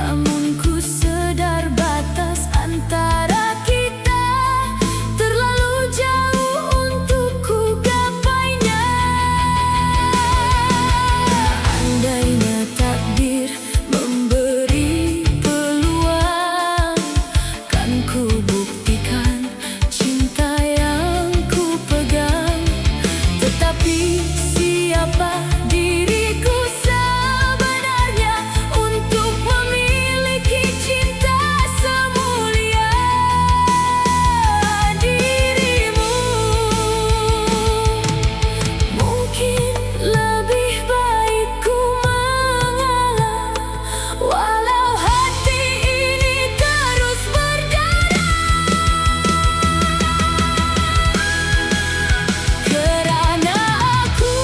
namun ku sadar batas antara kita terlalu jauh untuk ku gapainya. Andainya takdir memberi peluang, kan ku buktikan cinta yang ku pegang. Tetapi siapa diriku sebenarnya untuk memiliki cinta semulia dirimu? Mungkin lebih baik ku mengalah, walau hati ini terus berdarah. Kerana aku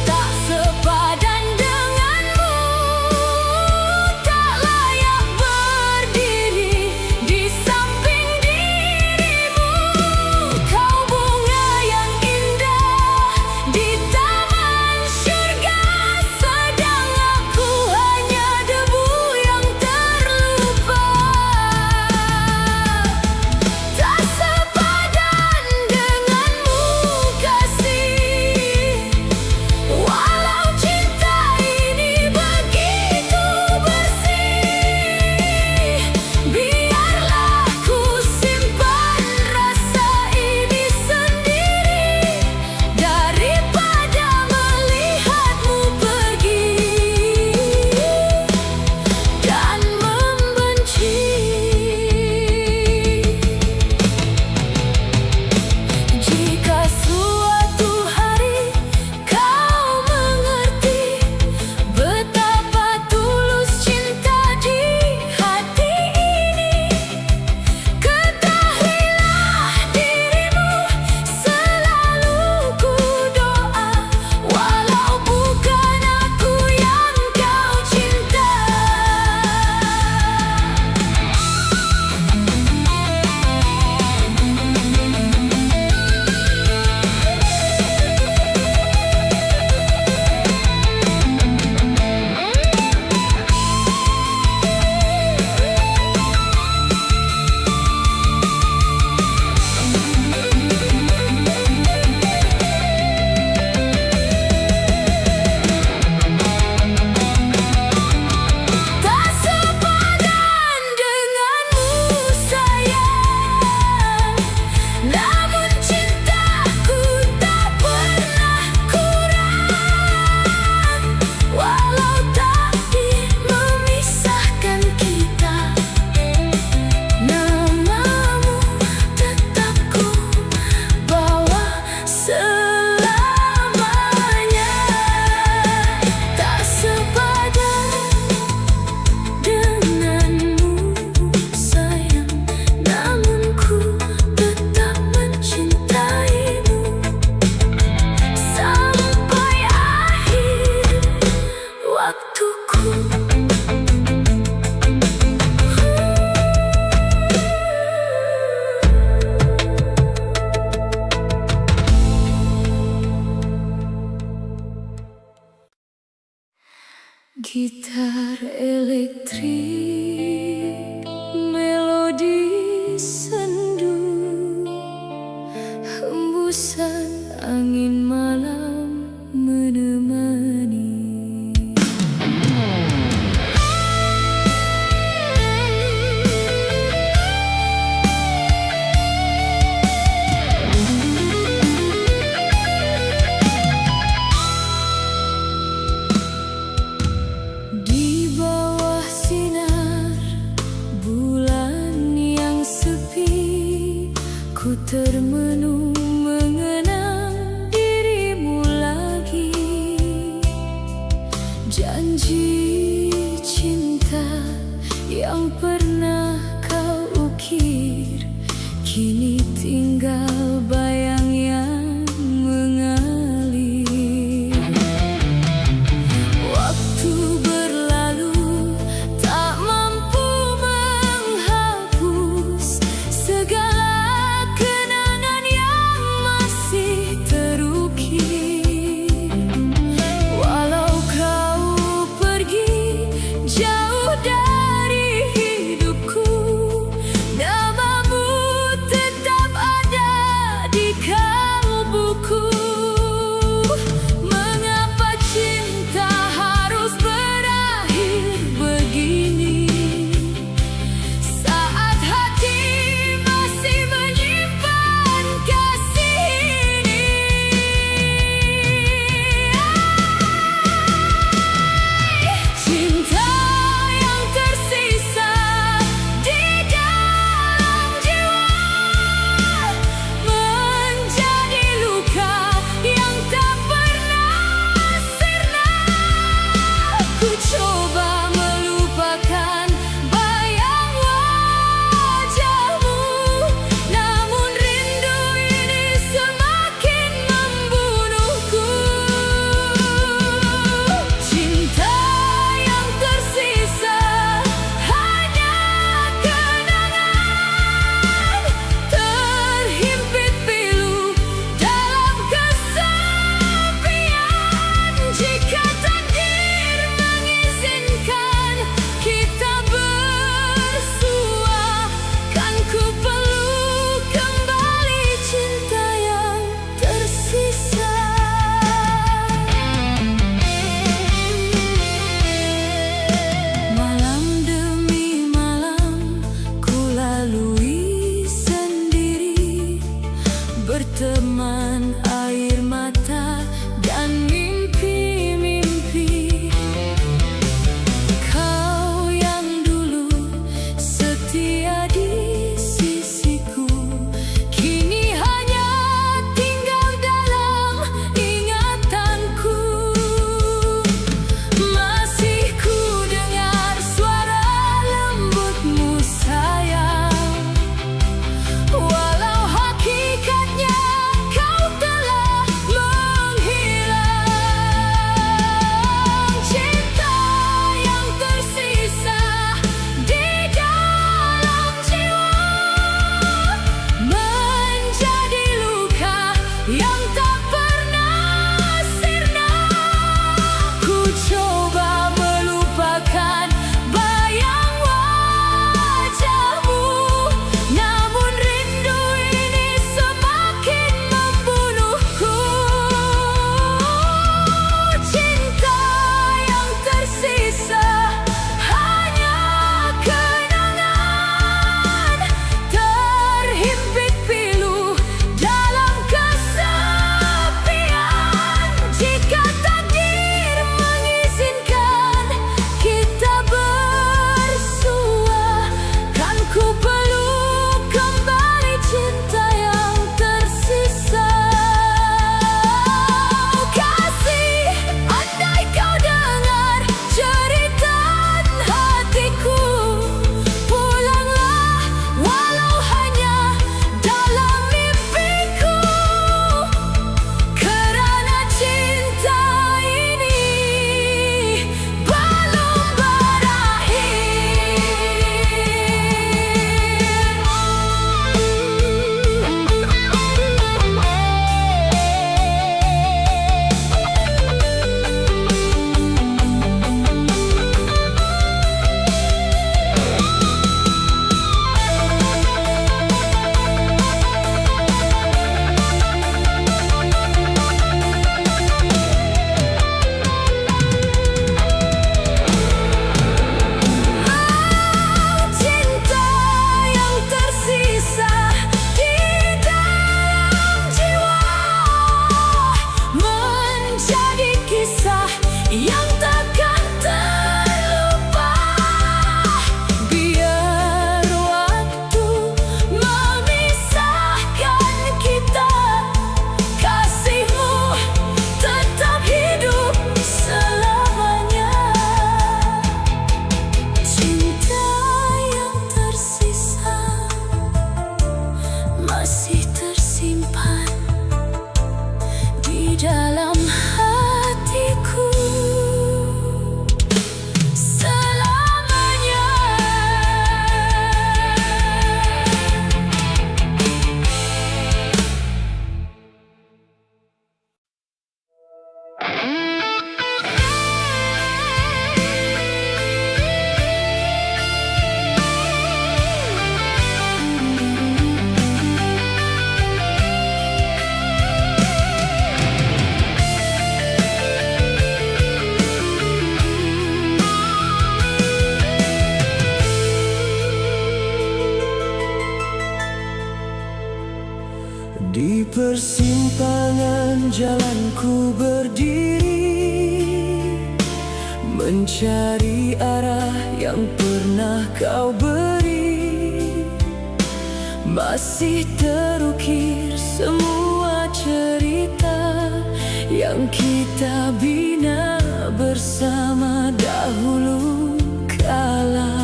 tak sepadan denganmu, tak layak berdiri di samping dirimu. Kau bunga yang indah di taman syurga, sedang aku hanya debu yang terlupa. Tak sepadan denganmu kasih, walau cinta ini begitu bersih. Biarlah ku simpan rasa ini sendiri, daripada melihatmu pergi dan membenci. Jika suatu hari kau mengerti betapa tulus cinta di hati ini, ketahuilah dirimu selalu ku doa, walau bukan aku yang kau cinta. Tak sepadan denganmu sayang, namun cintaku tak pernah kurang. Walau takdir memisahkan kita, namamu tetap ku bawa selamanya. Tak sepadan denganmu sayang, namun ku tetap mencintaimu sampai akhir waktuku. Gitar elektrik, melodi sendu, hembusan angin malam menemani. Di bawah sinar bulan yang sepi, ku termenung mengenang dirimu lagi. Janji cinta yang pernah kau ukir, kini tinggal bayang yang mengalir. Waktu berlalu tak mampu menghapus segala kenangan yang masih terukir. Walau kau pergi jauh dari Di persimpangan jalanku berdiri, mencari arah yang pernah kau beri. Masih terukir semua cerita yang kita bina bersama dahulu kala.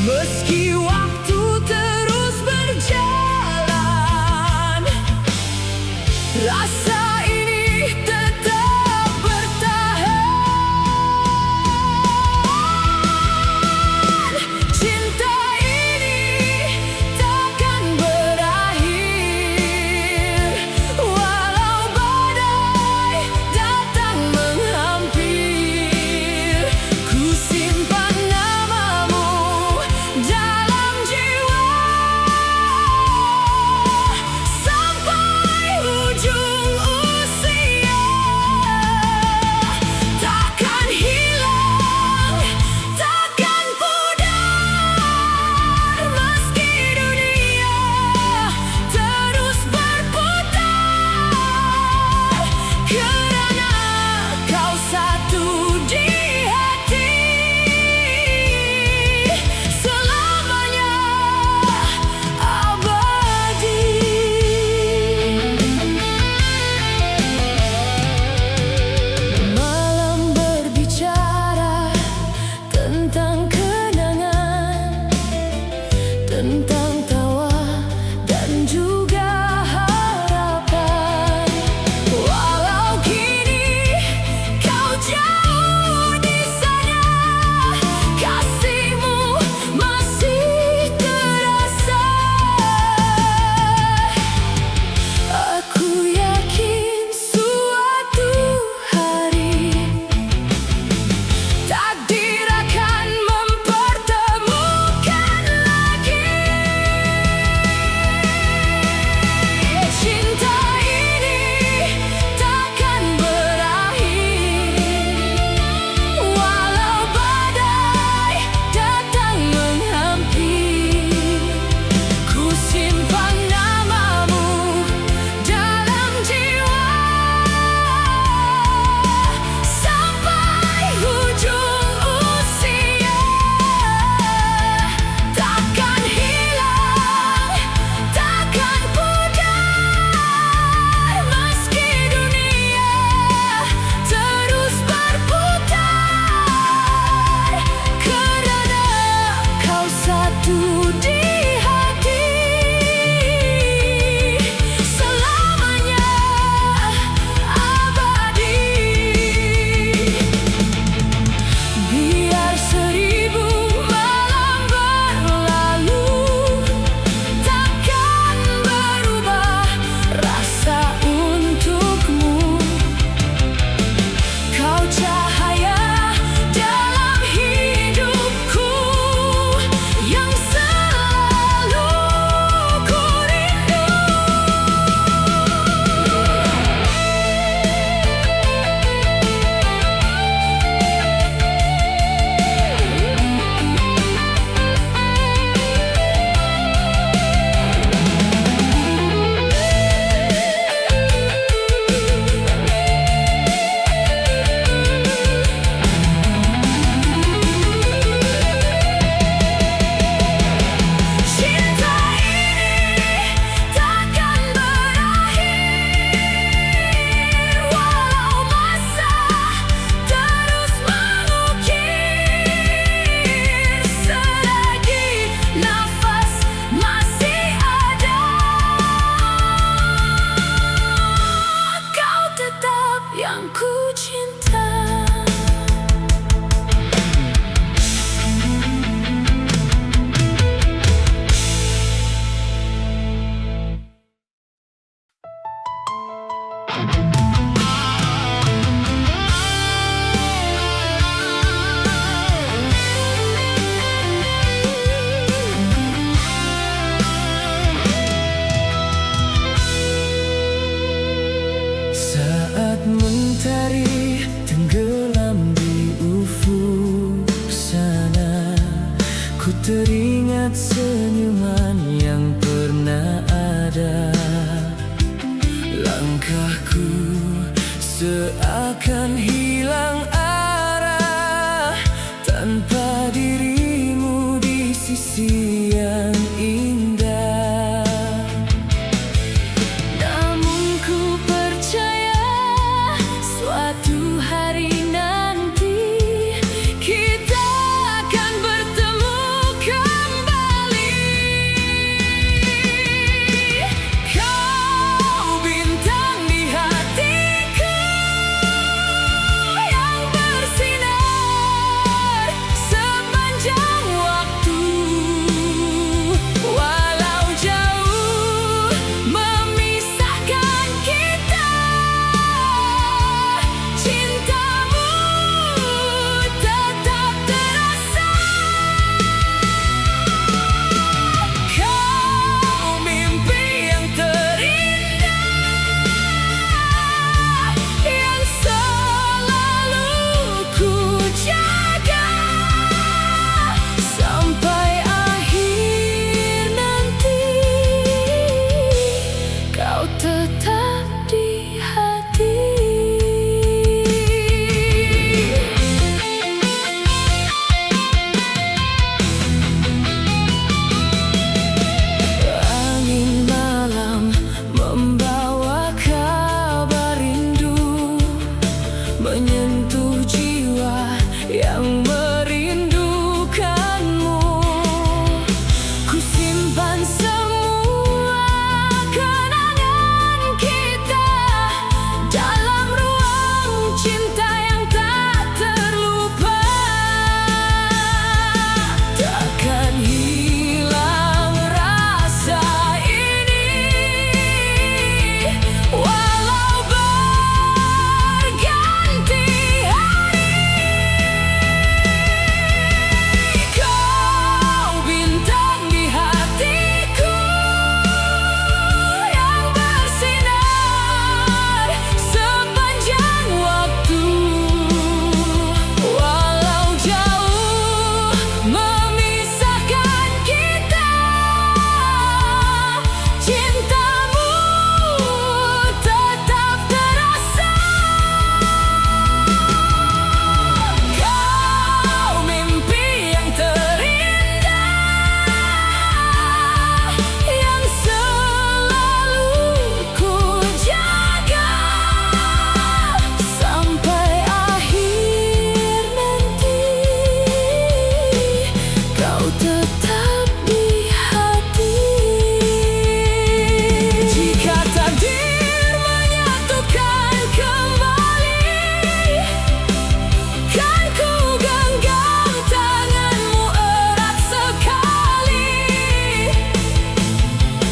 Meski waktu terus berjalan, rasa ini tetap bertahan. Cinta ini takkan berakhir, walau badai datang menghampir. Ku simpan namamu dalam jiwa sampai ujung usia. Takkan hilang, takkan pudar, meski dunia terus berputar. Kerana kau satu di hati, selamanya abadi. Malam berbicara tentang kenangan, tentang tawa dan juga harapan. Walau kini kau jauh di sana, kasihmu masih terasa. Aku yakin suatu hari takdir akan mempertemukan lagi. Cinta ini takkan berakhir, walau badai datang menghampir. Ku simpan namamu dalam jiwa sampai ujung usia. Takkan hilang, takkan pudar, meski dunia terus berputar. Kerana kau satu di hati, selamanya abadi. Biar 1000 malam berlalu, takkan berubah rasa untukmu. Kau cahaya dalam hidupku yang selalu ku rindu. Cinta ini takkan berakhir, walau masa terus mengukir. Selagi nafas masih ada, kau tetap yang ku cinta. Saat mentari tenggelam di ufuk sana, ku teringat senyuman yang pernah sisi yang indah. Namun ku percaya suatu hari nanti kita akan bertemu kembali. Kau bintang di hatiku yang bersinar sepanjang waktu. Walau jauh memisahkan kita, cintamu tetap terasa. Kau mimpi yang terindah yang selalu ku jaga sampai akhir nanti. Kau tetap di hati. Angin malam membawa kabar rindu, menyentuh jiwa yang merindukanmu. Ku simpan semua kenangan kita dalam ruang cinta yang tak terlupa. Takkan hilang rasa ini walau berganti hari. Kau bintang di hatiku yang bersinar sepanjang waktu. Walau jauh memisahkan kita, cintamu tetap terasa. Kau mimpi yang terindah yang selalu ku jaga sampai akhir nanti. Kau tetap di hati. Jika takdir menyatukan kembali, kan ku genggam tanganmu erat sekali.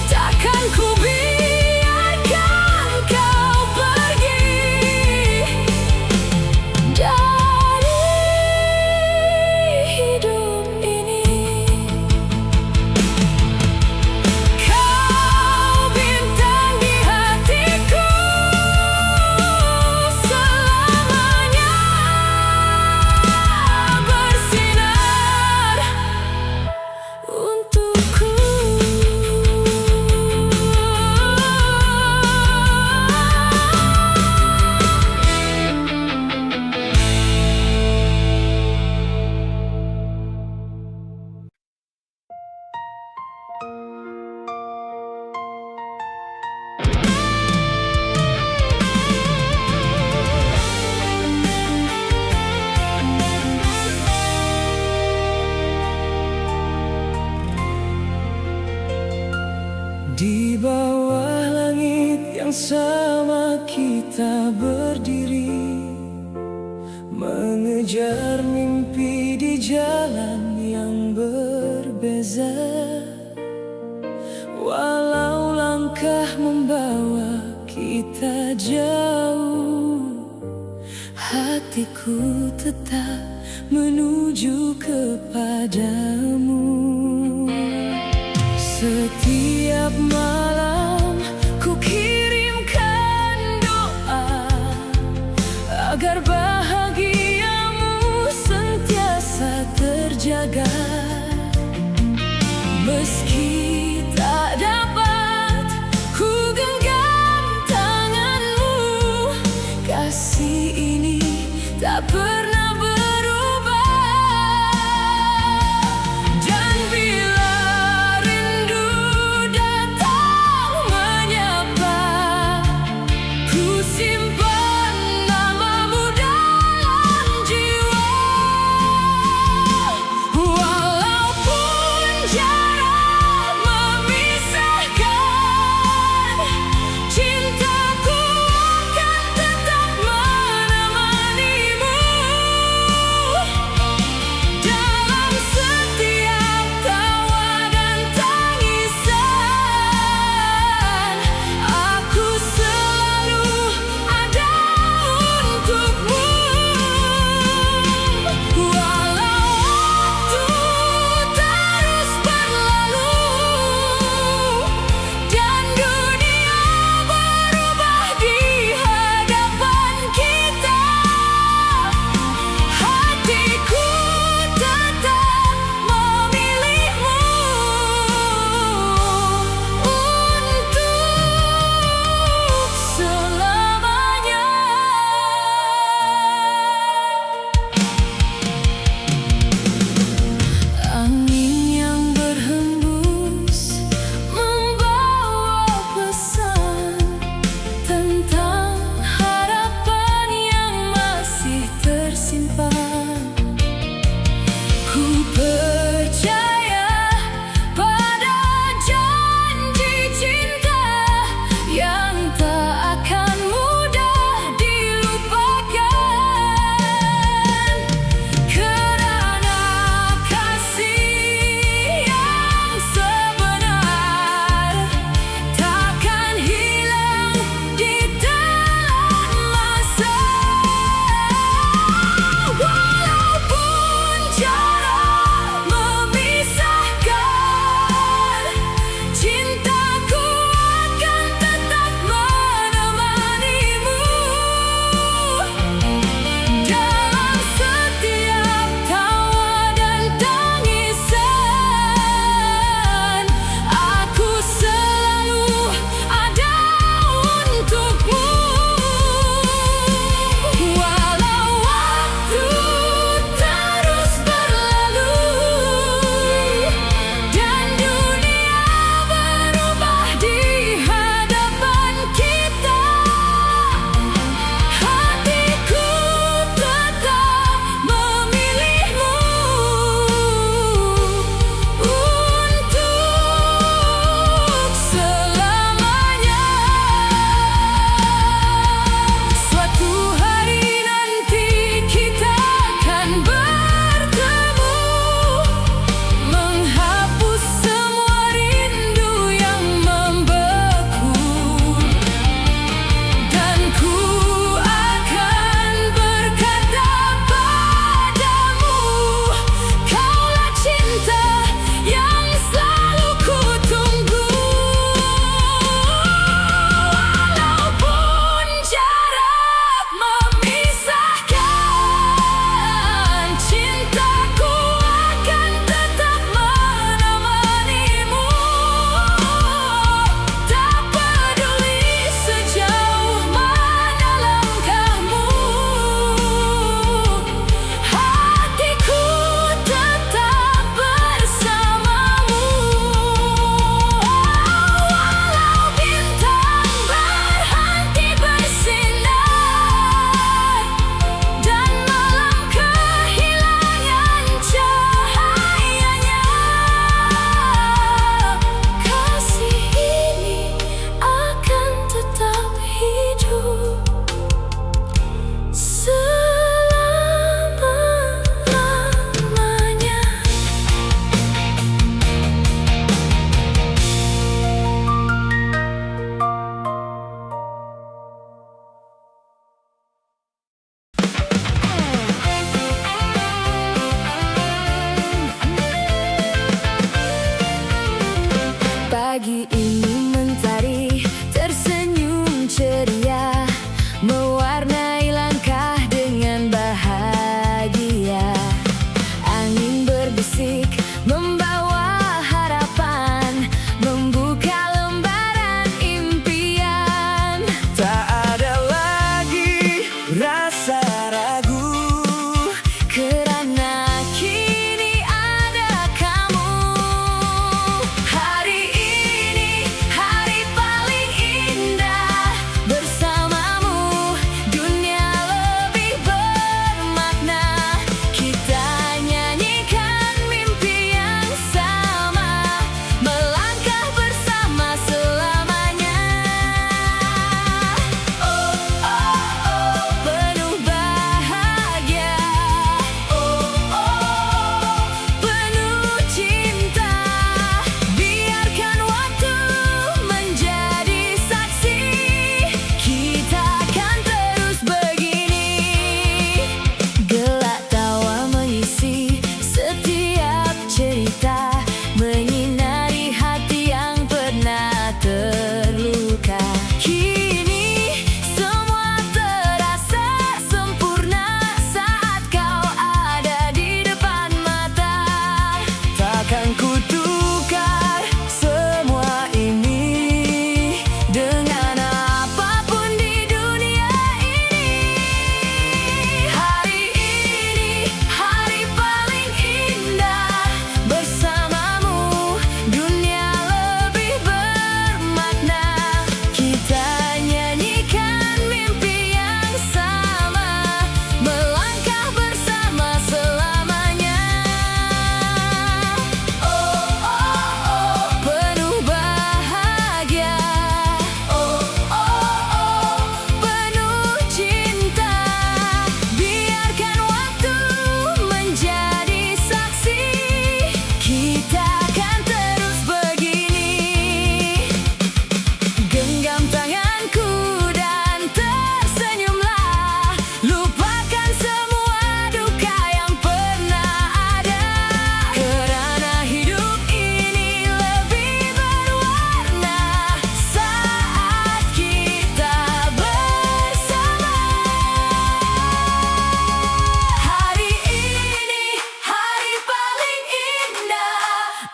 Takkan ku biarkan kau pergi dari hidup ini. Kau bintang di hatiku selamanya bersinar untukku. Di bawah langit yang sama kita berdiri, mengejar mimpi di jalan yang berbeza. Walau langkah membawa kita jauh, hatiku tetap menuju kepadamu. Setiap malam ku kirimkan doa agar bahagiamu sentiasa terjaga. Meski tak dapat ku genggam tanganmu, kasih ini tak pernah berubah. Dan biar jarak memisahkan, cintaku akan tetap menemanimu dalam setiap tawa dan tangisan. Aku selalu ada untukmu. Walau waktu terus berlalu,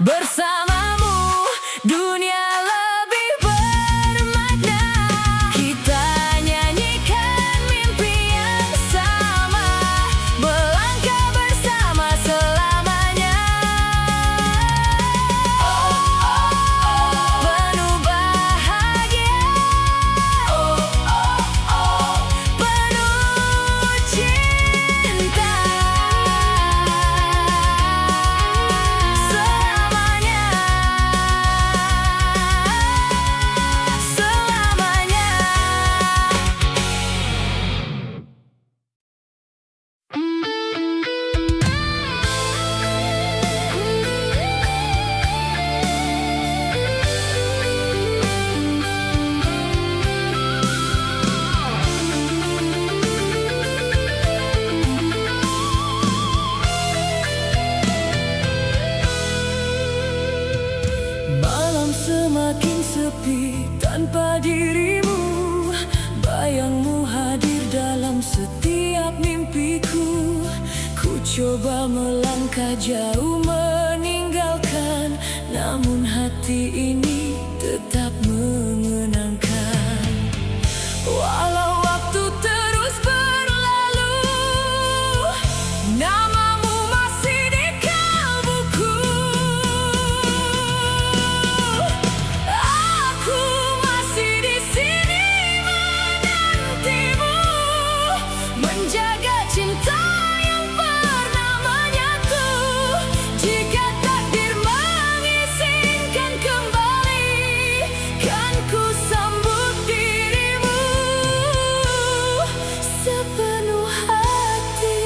Bersamamu dunia lebih bermakna. Kita nyanyikan mimpi yang sama, melangkah bersama selamanya. Penuh bahagia, penuh cinta. Selamanya, selamanya. Malam semakin sepi tanpa dirimu. Bayangmu hadir dalam setiap mimpiku. Ku coba melangkah jauh meninggalkan, namun hati ini tetap mengenangkan. Walau waktu terus berlalu, namamu masih di kalbuku. Aku masih di sini menantimu, menjaga cinta yang pernah menyatu. Jika takdir mengizinkan kembali, kan ku sambut dirimu sepenuh hati.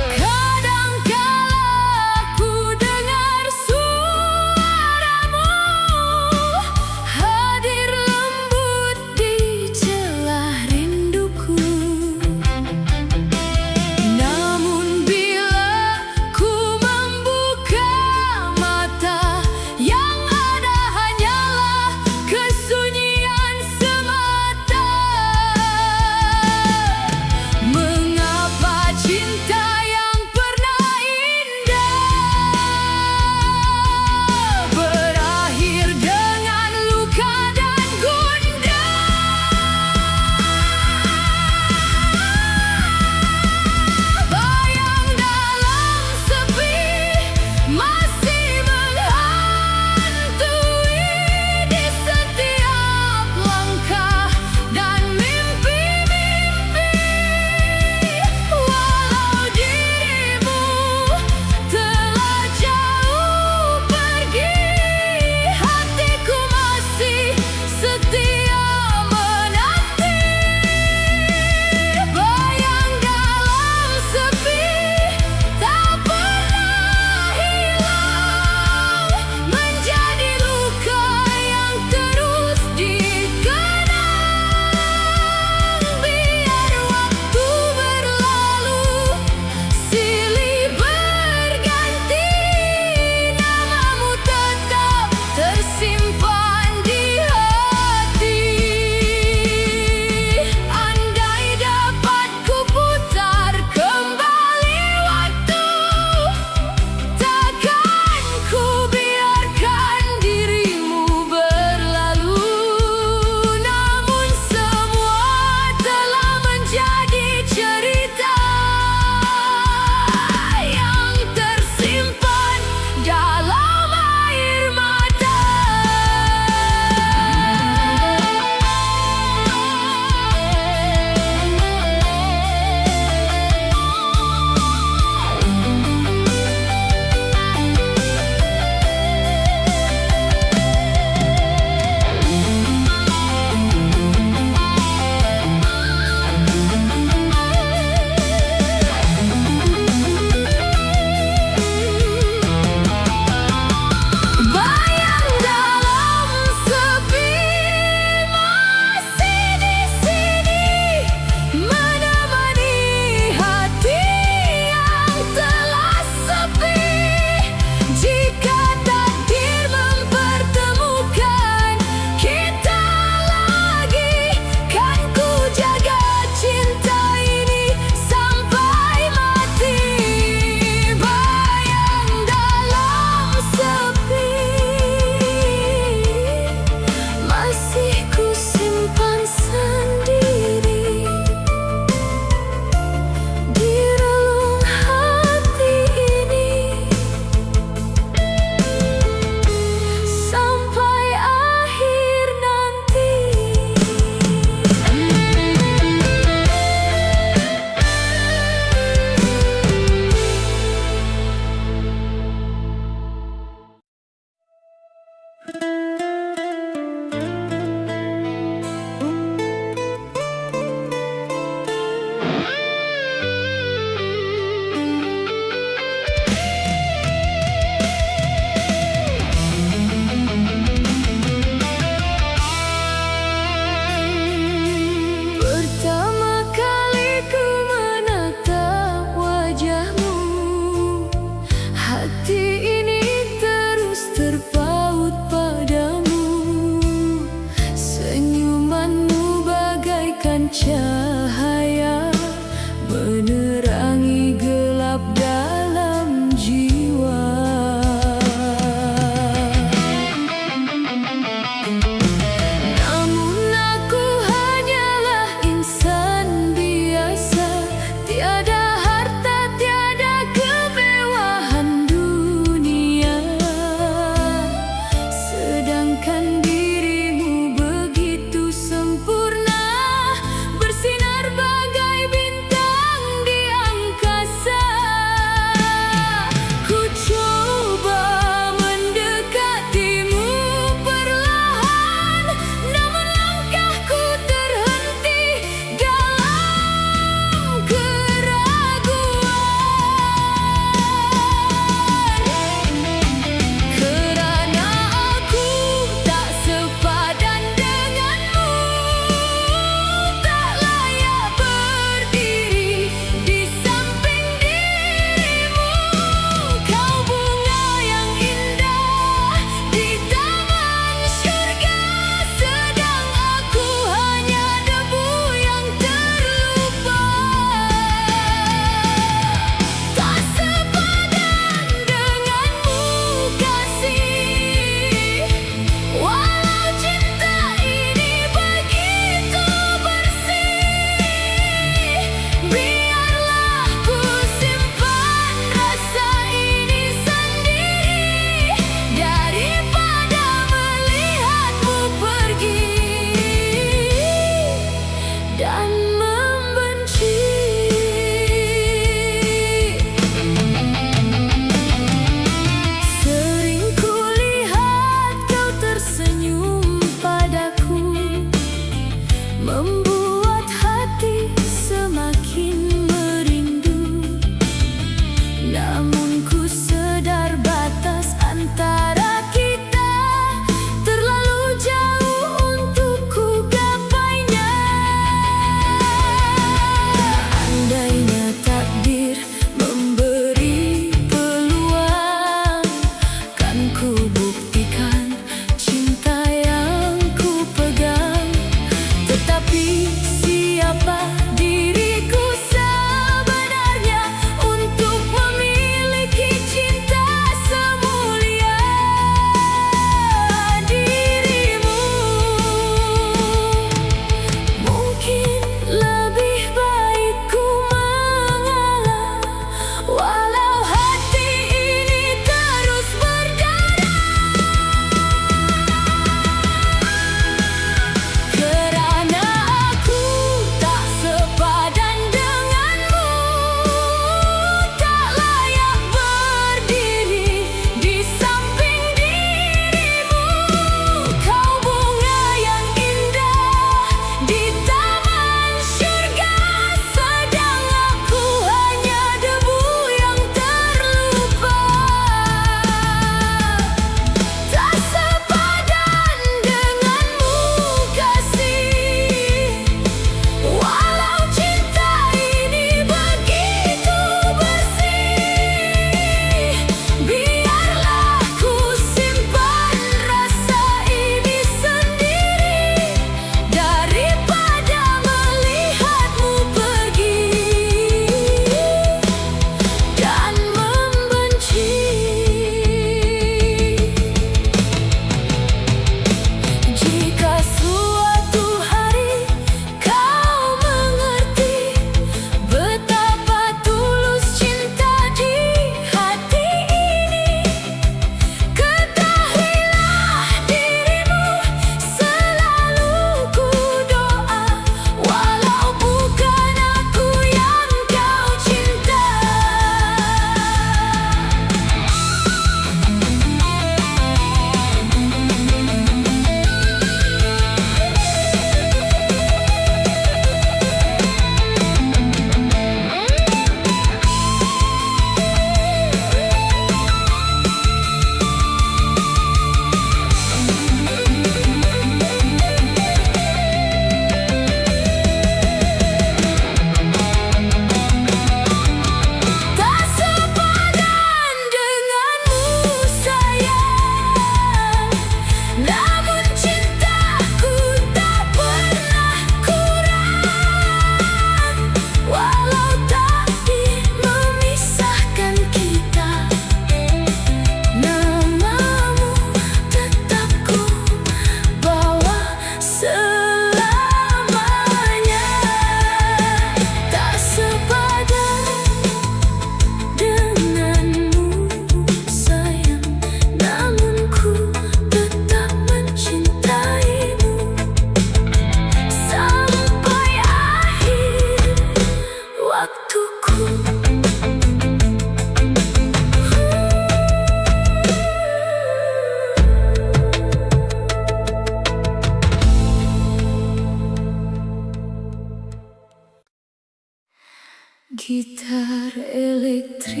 Gitar elektrik,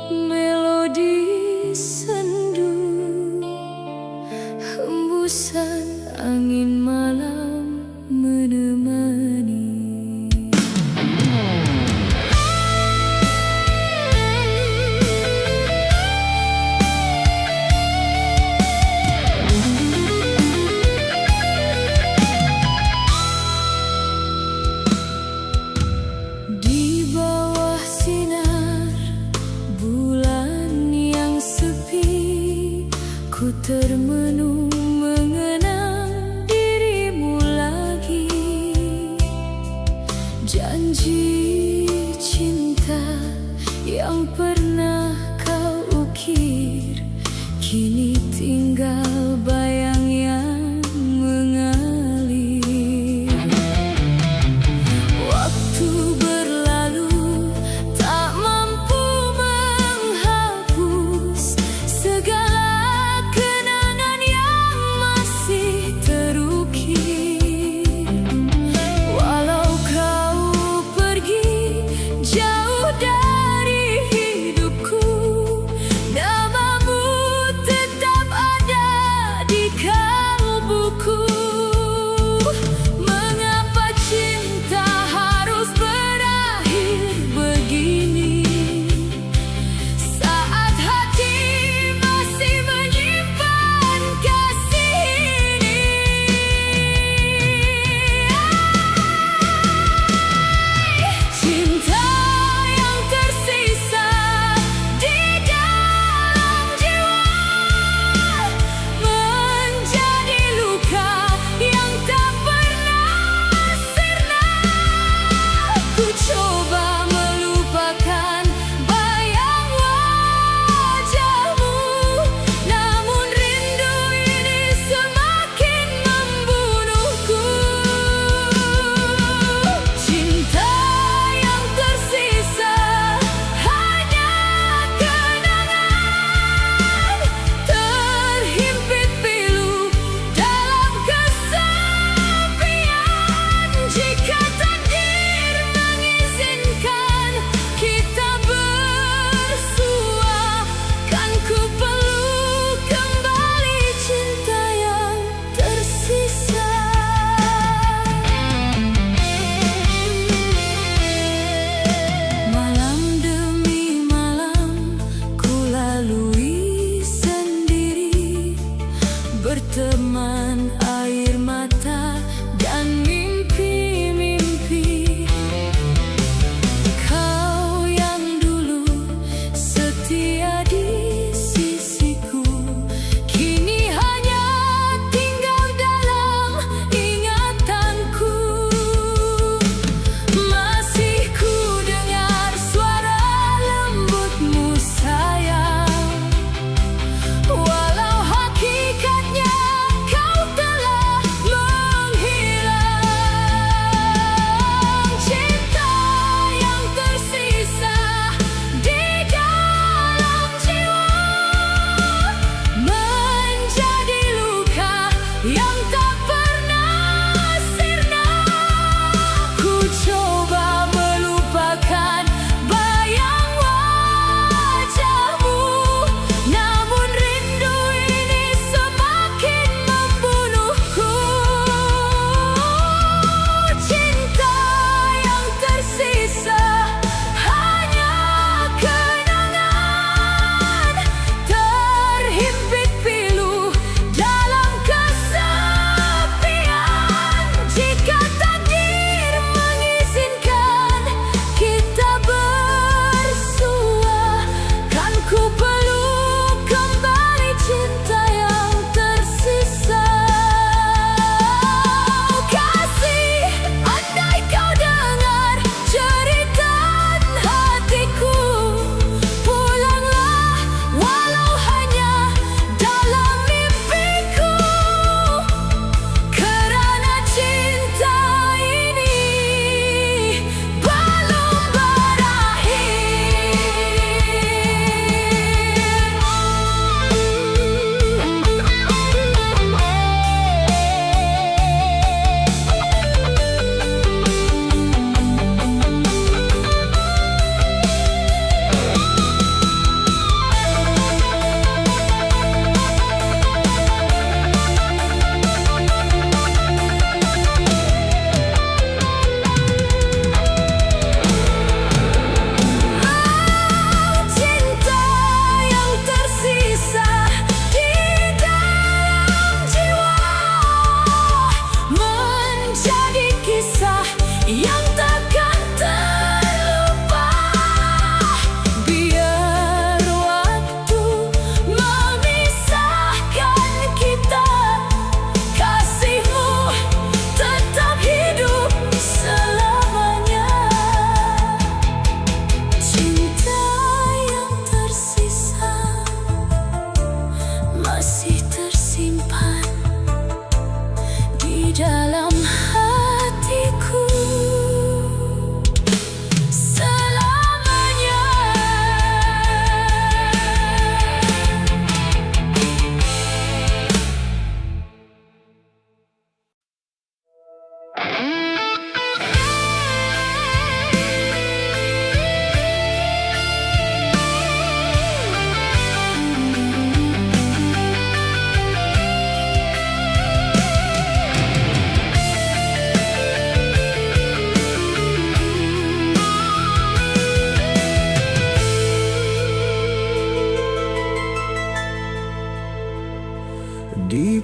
melodi sendu, hembusan angin malam menemani. Di bawah sinar bulan yang sepi, ku termenung mengenang dirimu lagi. Janji cinta yang pernah kau ukir, kini tinggal bayang yang mengalir. Waktu berlalu tak mampu menghapus segala kenangan yang masih terukir. Walau kau pergi jauh dari hidupku, namamu tetap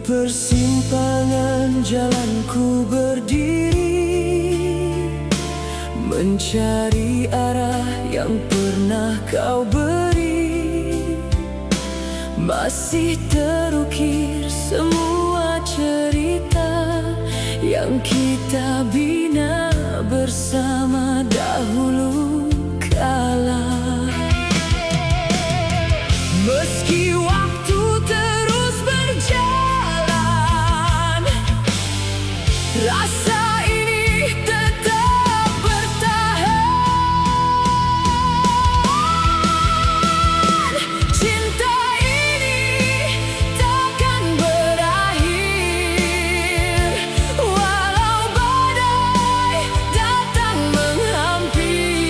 persimpangan jalanku berdiri, mencari arah yang pernah kau beri. Masih terukir semua cerita yang kita bina bersama dahulu kala. Meski waktu terus berjalan, rasa ini tetap bertahan. Cinta ini takkan berakhir, walau badai datang menghampiri.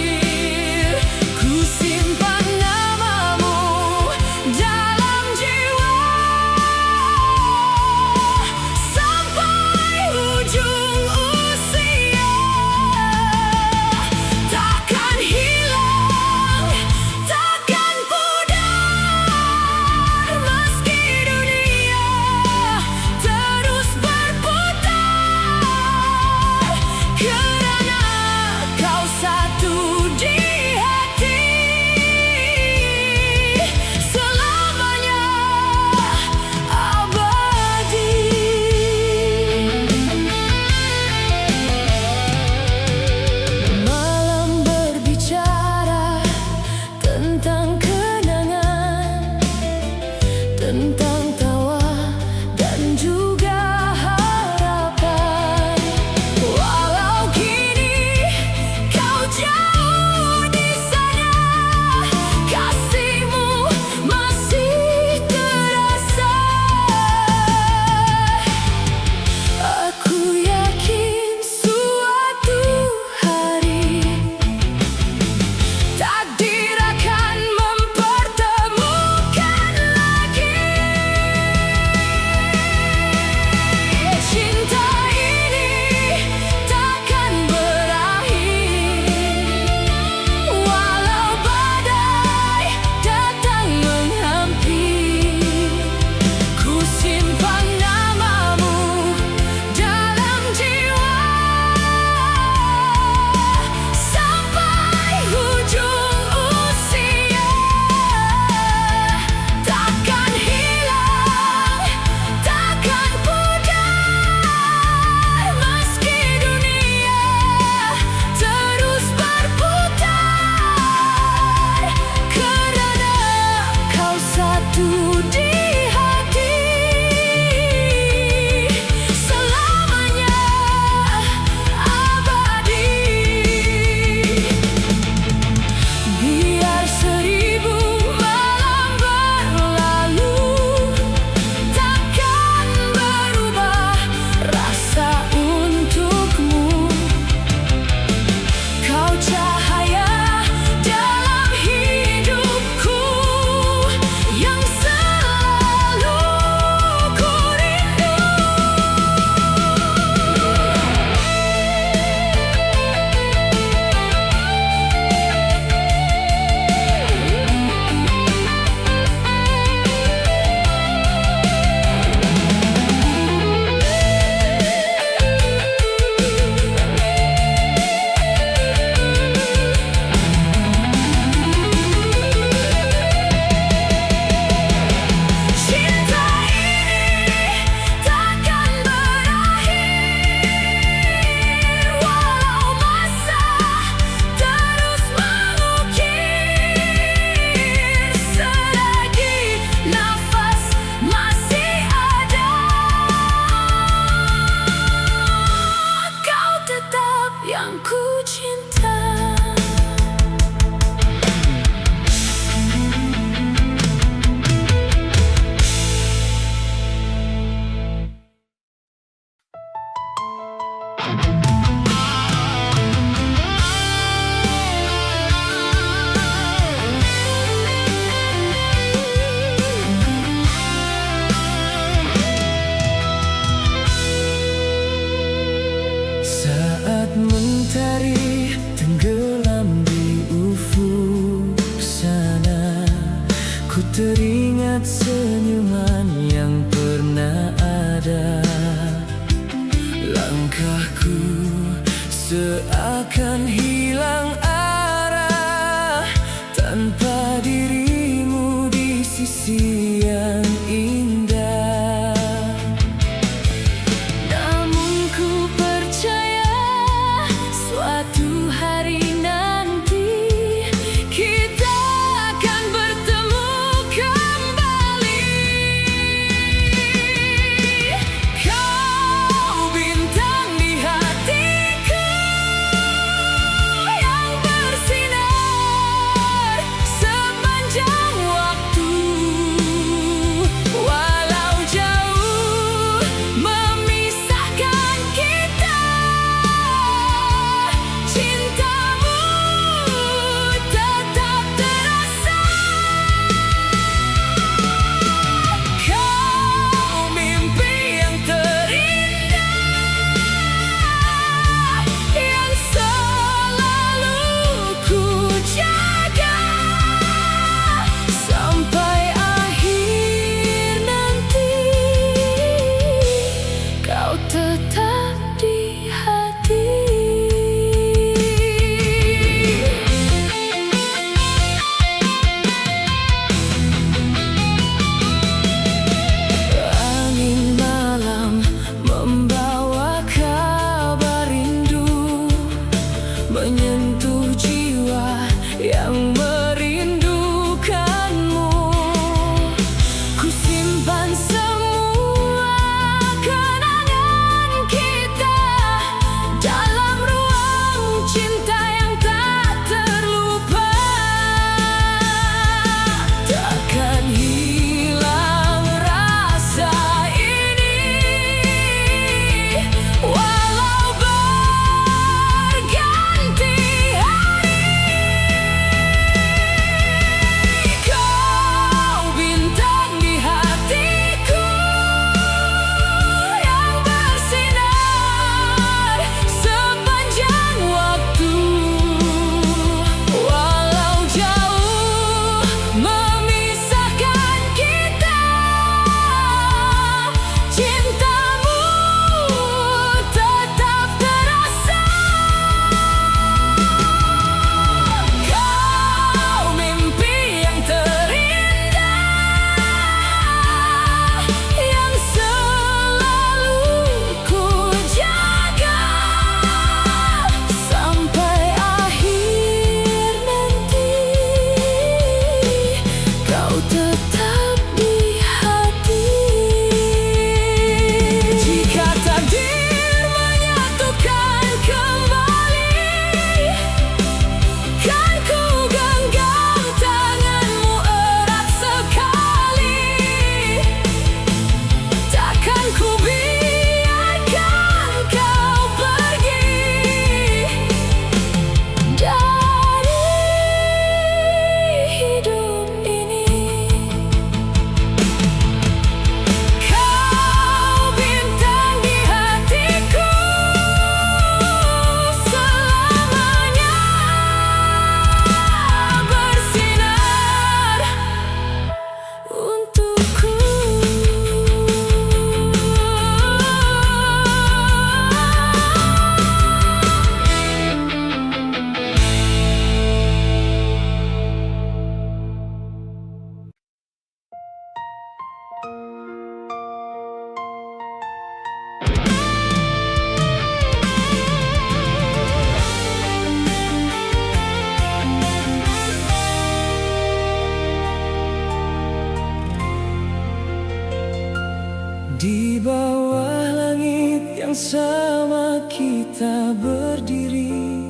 Di bawah langit yang sama kita berdiri,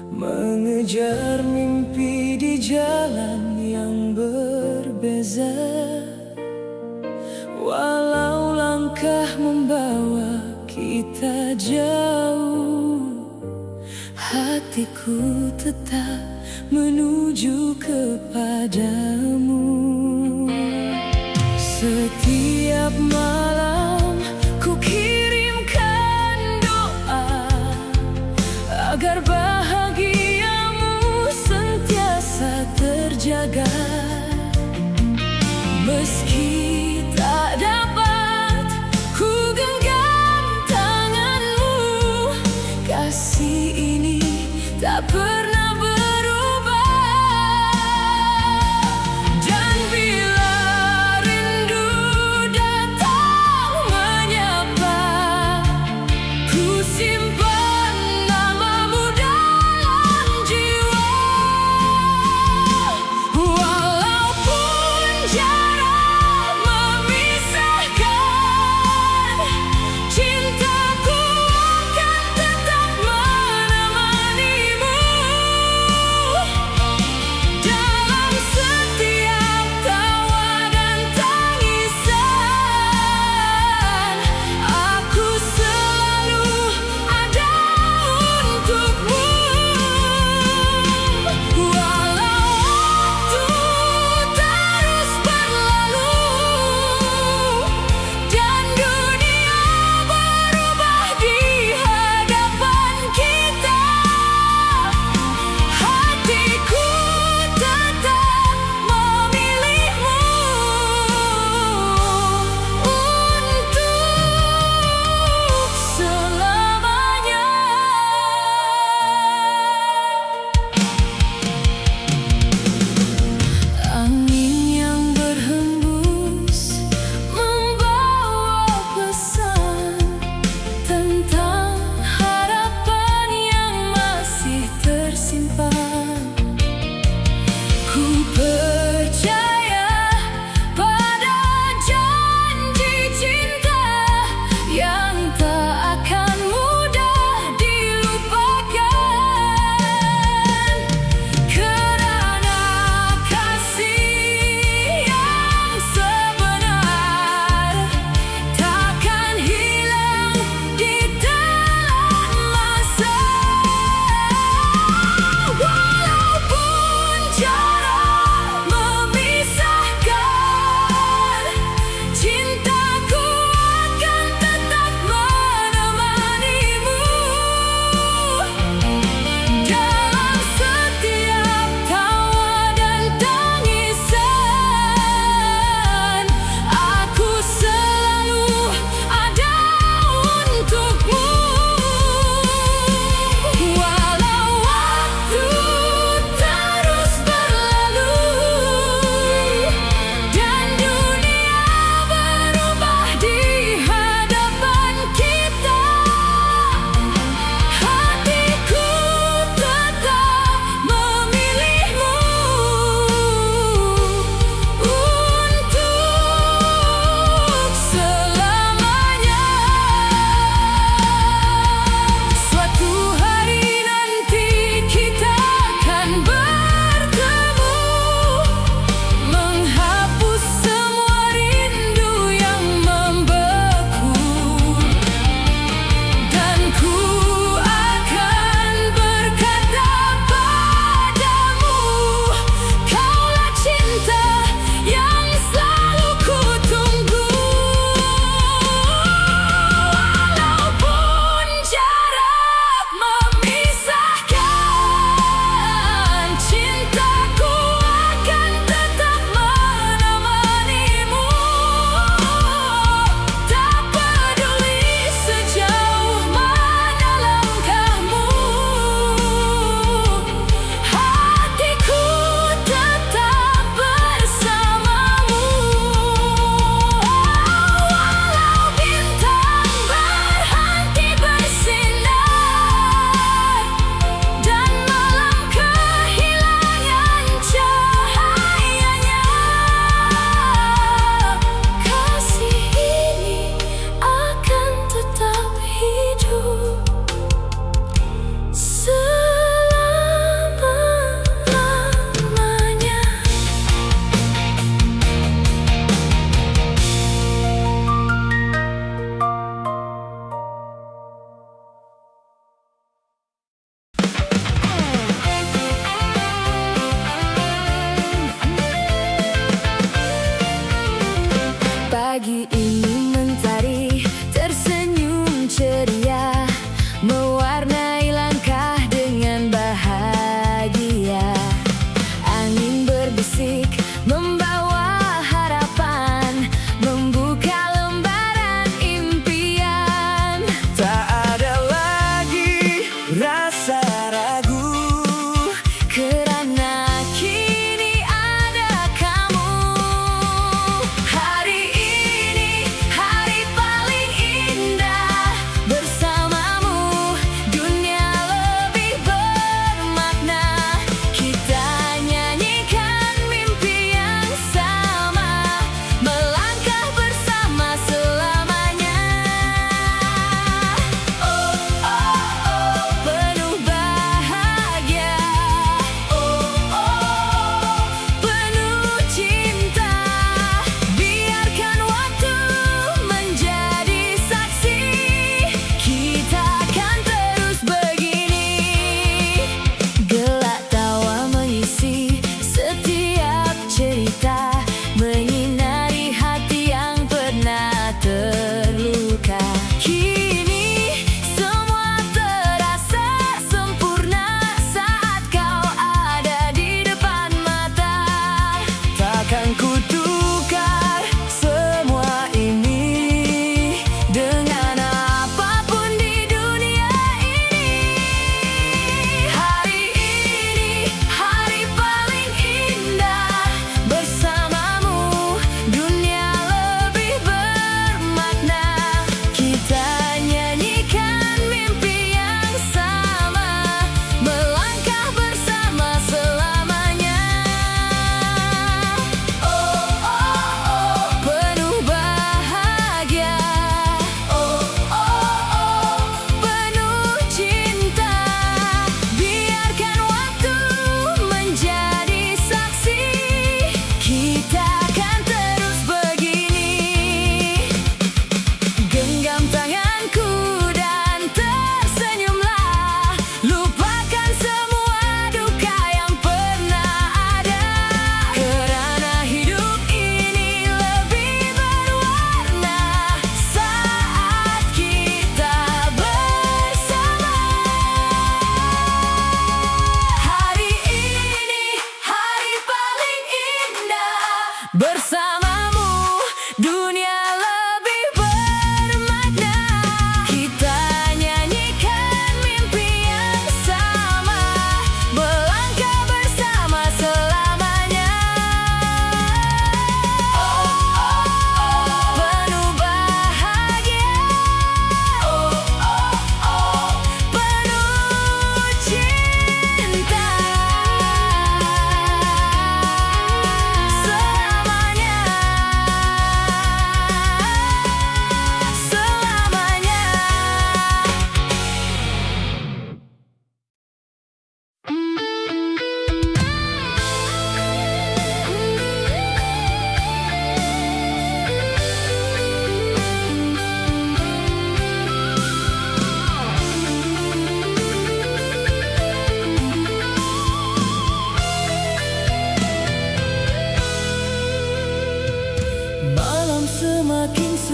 mengejar mimpi di jalan yang berbeza. Walau langkah membawa kita jauh, hatiku tetap menuju kepadamu. Setiap malam ku kirimkan doa agar bahagiamu sentiasa terjaga. Meski tak dapat ku genggam tanganmu, kasih ini tak pernah berubah. Dan bila rindu datang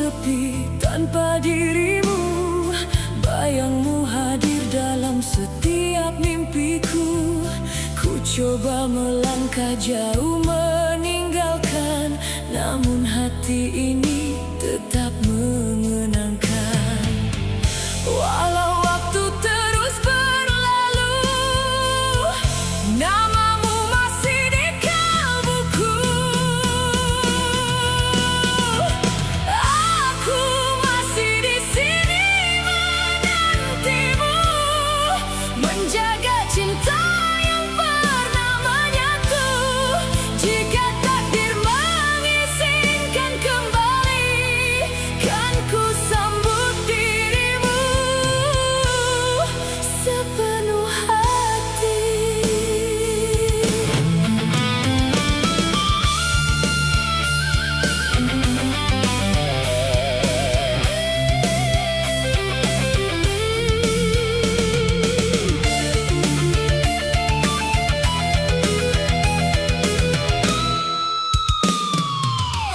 sepi tanpa dirimu. Bayangmu hadir dalam setiap mimpiku. Ku coba melangkah jauh meninggalkan, namun hati ini tetap mengenangkan. Walau waktu terus berlalu, namamu masih di kalbuku. Aku masih di sini menantimu, menjaga cinta yang pernah menyatu. Jika takdir mengizinkan kembali, kan ku sambut dirimu sepenuh hati.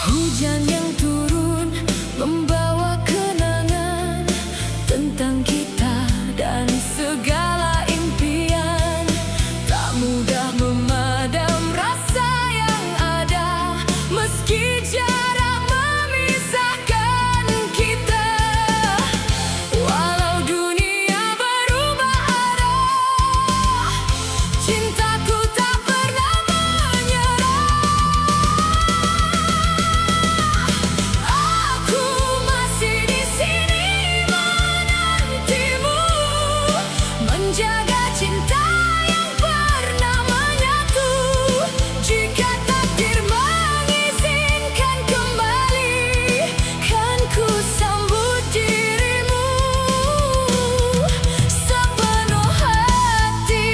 Hujan yang turun membawa kenangan tentang kita dan segala impian. Tak mudah memadam rasa yang ada, meski jarak memisahkan kita. Walau dunia berubah arah, cintaku tak pernah menyerah. Aku masih di sini menantimu, menjaga cinta yang pernah menyatu. Jika takdir mengizinkan kembali, kan ku sambut dirimu sepenuh hati.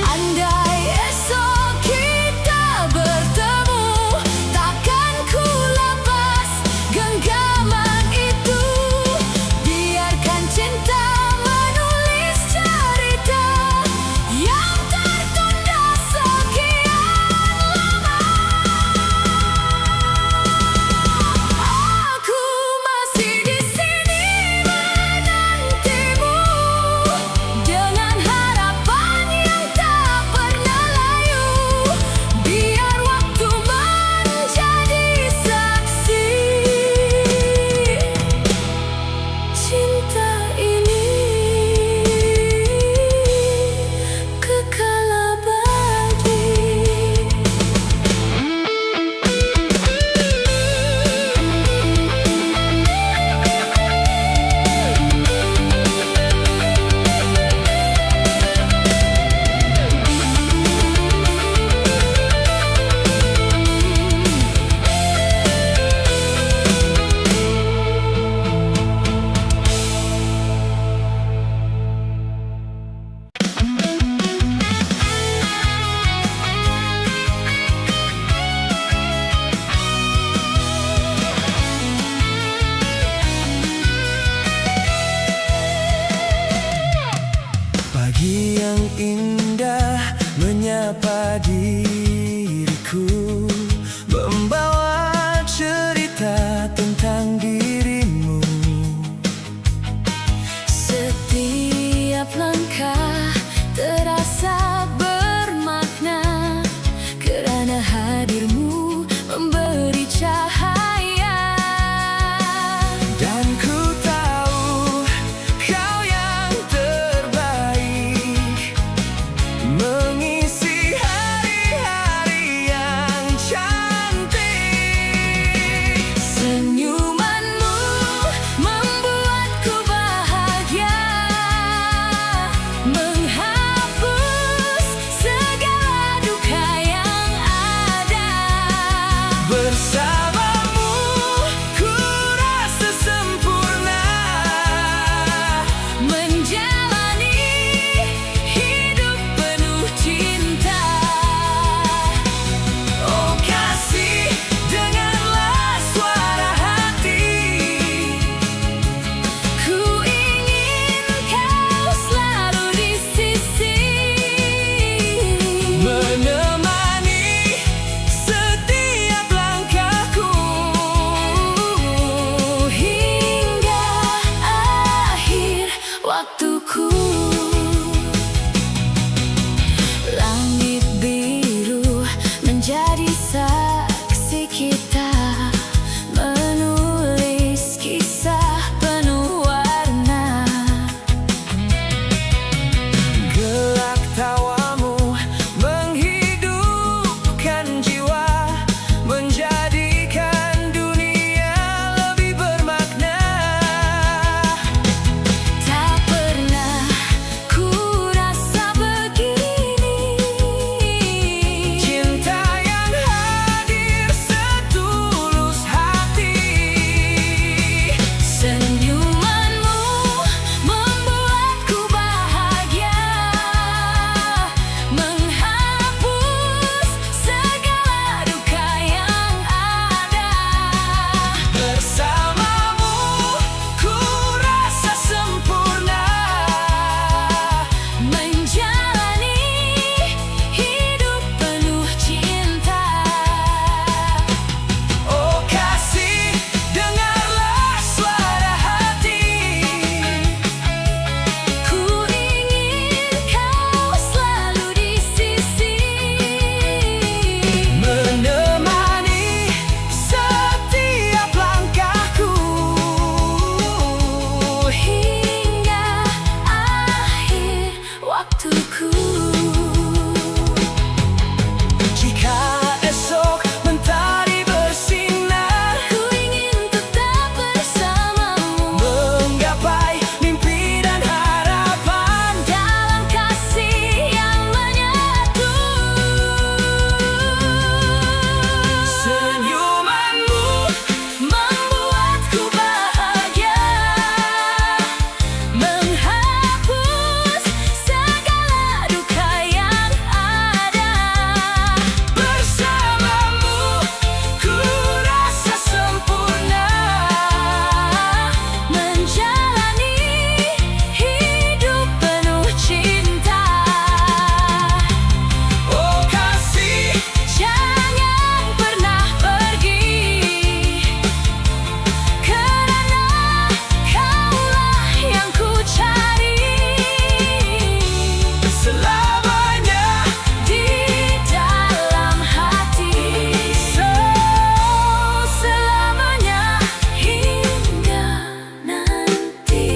Andai esok kita bertemu, takkan ku lepas genggaman itu. Biarkan cinta menulis cerita yang tertunda sekian lama. Aku masih di sini menantimu, dengan harapan yang tak pernah layu. Biar waktu menjadi saksi, cinta ini kekal abadi. Pagi yang indah menyapa diriku, membawa cerita tentang dirimu. Setiap langkah terasa bermakna, kerana hadirmu memberi cahaya. Dan ku tahu kau yang terbaik, mengisi hari waktuku. Jika esok mentari bersinar, Ku ingin tetap bersamamu menggapai mimpi dan harapan. dalam kasih yang menyatu. Senyumanmu Membuatku bahagia, menghapus segala duka yang ada. bersamamu, ku rasa sempurna. Menjalani hidup penuh cinta. Oh kasih, Jangan pernah pergi, karena kaulah yang ku cari. selamanya Di dalam hati, selamanya hingga nanti.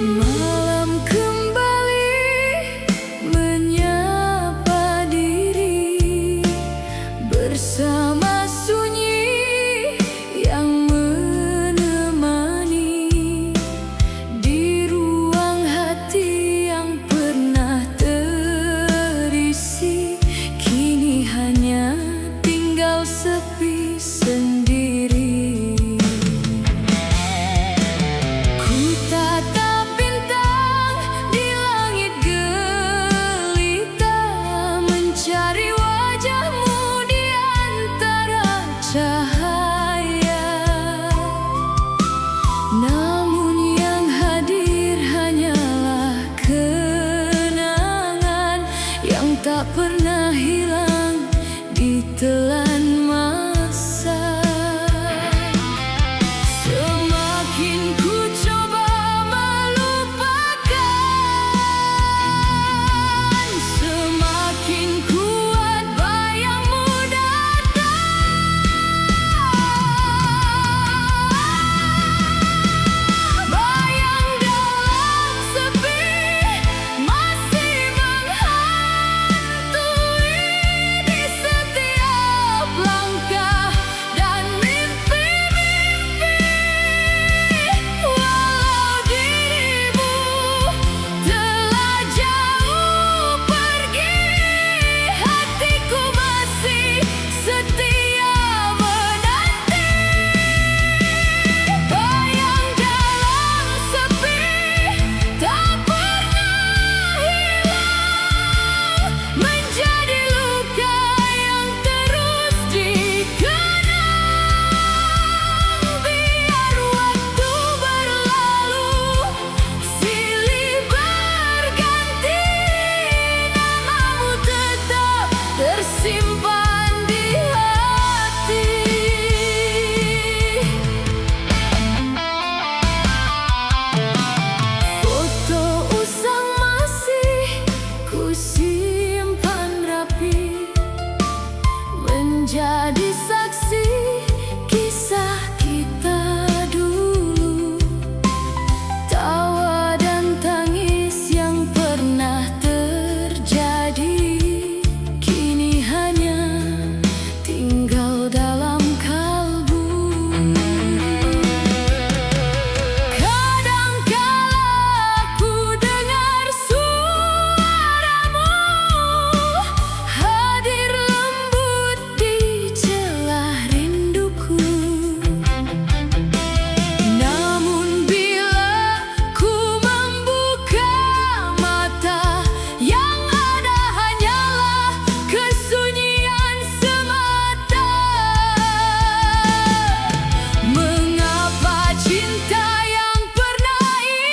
Malam kembali menyapa diri bersama sunyi yang menemani di ruang hati yang pernah terisi, kini hanya tinggal sepi sendiri. Ku tatap bintang di langit gelita, mencari wajahmu di antara cahaya.